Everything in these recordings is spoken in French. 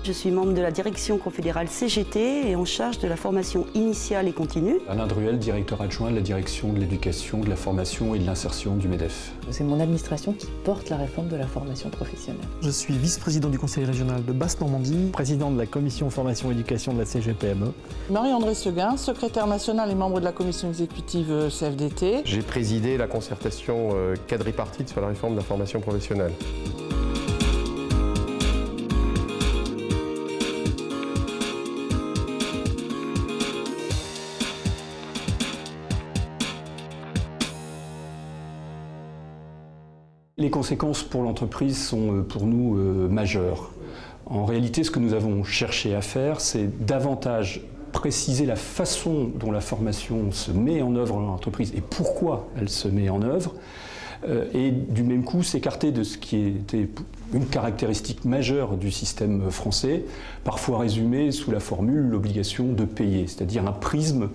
Je suis membre de la direction confédérale CGT et en charge de la formation initiale et continue. Alain Druel, directeur adjoint de la direction de l'éducation, de la formation et de l'insertion du MEDEF. C'est mon administration qui porte la réforme de la formation professionnelle. Je suis vice-président du conseil régional de Basse-Normandie, président de la commission formation et éducation de la CGPME. Marie-André Seguin, secrétaire nationale et membre de la commission exécutive CFDT. J'ai présidé la concertation quadripartite sur la réforme de la formation professionnelle. Les conséquences pour l'entreprise sont pour nous majeures. En réalité, ce que nous avons cherché à faire, c'est davantage préciser la façon dont la formation se met en œuvre dans l'entreprise et pourquoi elle se met en œuvre, et du même coup s'écarter de ce qui était une caractéristique majeure du système français, parfois résumée sous la formule l'obligation de payer, c'est-à-dire un prisme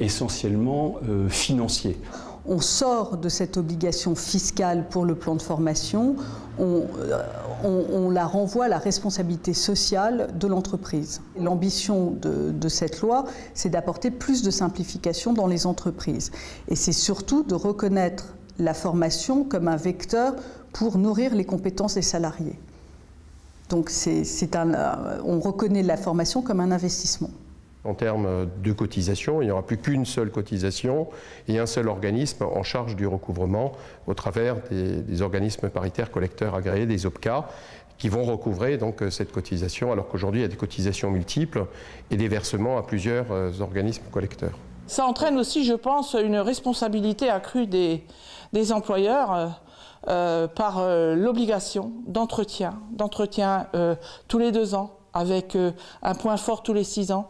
essentiellement financier. On sort de cette obligation fiscale pour le plan de formation, on la renvoie à la responsabilité sociale de l'entreprise. L'ambition de cette loi, c'est d'apporter plus de simplification dans les entreprises. Et c'est surtout de reconnaître la formation comme un vecteur pour nourrir les compétences des salariés. Donc on reconnaît la formation comme un investissement. En termes de cotisation, il n'y aura plus qu'une seule cotisation et un seul organisme en charge du recouvrement au travers des organismes paritaires collecteurs agréés, des OPCA, qui vont recouvrer donc cette cotisation, alors qu'aujourd'hui il y a des cotisations multiples et des versements à plusieurs organismes collecteurs. Ça entraîne aussi, je pense, une responsabilité accrue des employeurs par l'obligation d'entretien tous les 2 ans, avec un point fort tous les 6 ans,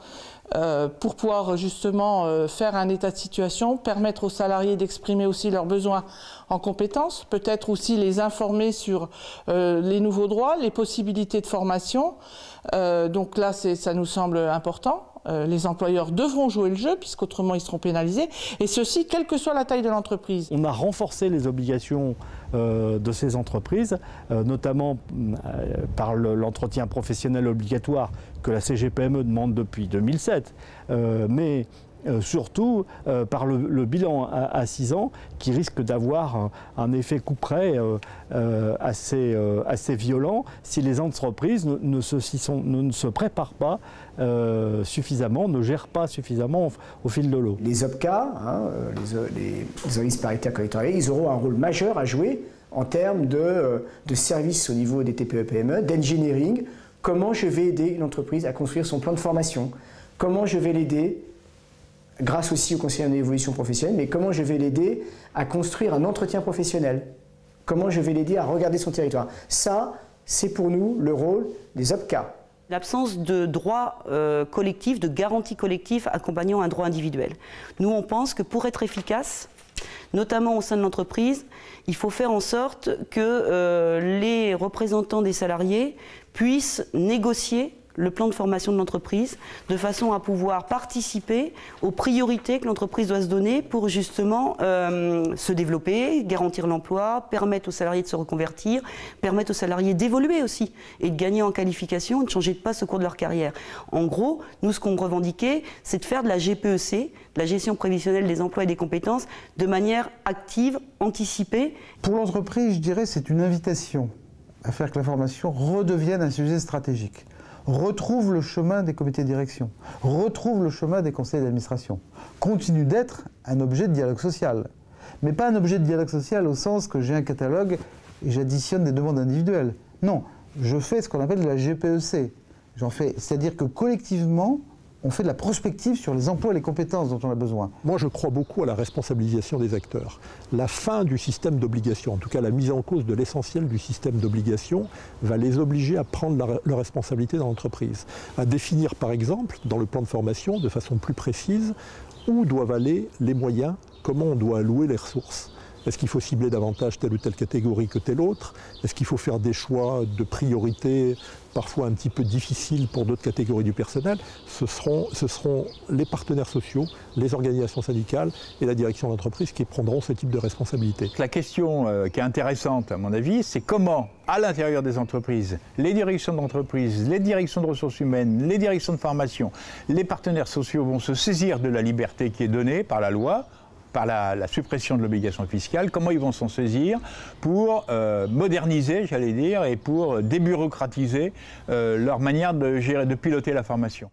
pour pouvoir justement faire un état de situation, permettre aux salariés d'exprimer aussi leurs besoins en compétences, peut-être aussi les informer sur les nouveaux droits, les possibilités de formation. Donc là, ça nous semble important. Les employeurs devront jouer le jeu, puisqu'autrement ils seront pénalisés, et ceci, quelle que soit la taille de l'entreprise. On a renforcé les obligations de ces entreprises, notamment par l'entretien professionnel obligatoire que la CGPME demande depuis 2007, mais surtout par le bilan à 6 ans qui risque d'avoir un effet couperet assez violent si les entreprises ne se préparent pas suffisamment, ne gèrent pas suffisamment au fil de l'eau. Les OPCA, les organismes paritaires collecteurs, ils auront un rôle majeur à jouer en termes de services au niveau des TPE-PME, d'engineering. Comment je vais aider l'entreprise à construire son plan de formation? Comment je vais l'aider, grâce aussi au conseil en évolution professionnelle, mais comment je vais l'aider à construire un entretien professionnel? Comment je vais l'aider à regarder son territoire? Ça, c'est pour nous le rôle des OPCA. L'absence de droit collectif, de garantie collective accompagnant un droit individuel. Nous, on pense que pour être efficace, notamment au sein de l'entreprise, il faut faire en sorte que les représentants des salariés puissent négocier le plan de formation de l'entreprise, de façon à pouvoir participer aux priorités que l'entreprise doit se donner pour justement se développer, garantir l'emploi, permettre aux salariés de se reconvertir, permettre aux salariés d'évoluer aussi et de gagner en qualification et de changer de passe au cours de leur carrière. En gros, nous, ce qu'on revendiquait, c'est de faire de la GPEC, de la gestion prévisionnelle des emplois et des compétences, de manière active, anticipée. Pour l'entreprise, je dirais, c'est une invitation à faire que la formation redevienne un sujet stratégique. Retrouve le chemin des comités de direction, retrouve le chemin des conseils d'administration, continue d'être un objet de dialogue social. Mais pas un objet de dialogue social au sens que j'ai un catalogue et j'additionne des demandes individuelles. Non, je fais ce qu'on appelle de la GPEC. C'est-à-dire que collectivement, on fait de la prospective sur les emplois et les compétences dont on a besoin. Moi, je crois beaucoup à la responsabilisation des acteurs. La fin du système d'obligation, en tout cas la mise en cause de l'essentiel du système d'obligation, va les obliger à prendre leurs responsabilités dans l'entreprise. À définir, par exemple, dans le plan de formation, de façon plus précise, où doivent aller les moyens, comment on doit allouer les ressources. Est-ce qu'il faut cibler davantage telle ou telle catégorie que telle autre? Est-ce qu'il faut faire des choix de priorité parfois un petit peu difficiles pour d'autres catégories du personnel? Ce seront les partenaires sociaux, les organisations syndicales et la direction d'entreprise qui prendront ce type de responsabilité. La question qui est intéressante à mon avis, c'est comment à l'intérieur des entreprises, les directions d'entreprise, les directions de ressources humaines, les directions de formation, les partenaires sociaux vont se saisir de la liberté qui est donnée par la loi, par la suppression de l'obligation fiscale, comment ils vont s'en saisir pour moderniser, j'allais dire, et pour débureaucratiser leur manière de gérer, de piloter la formation.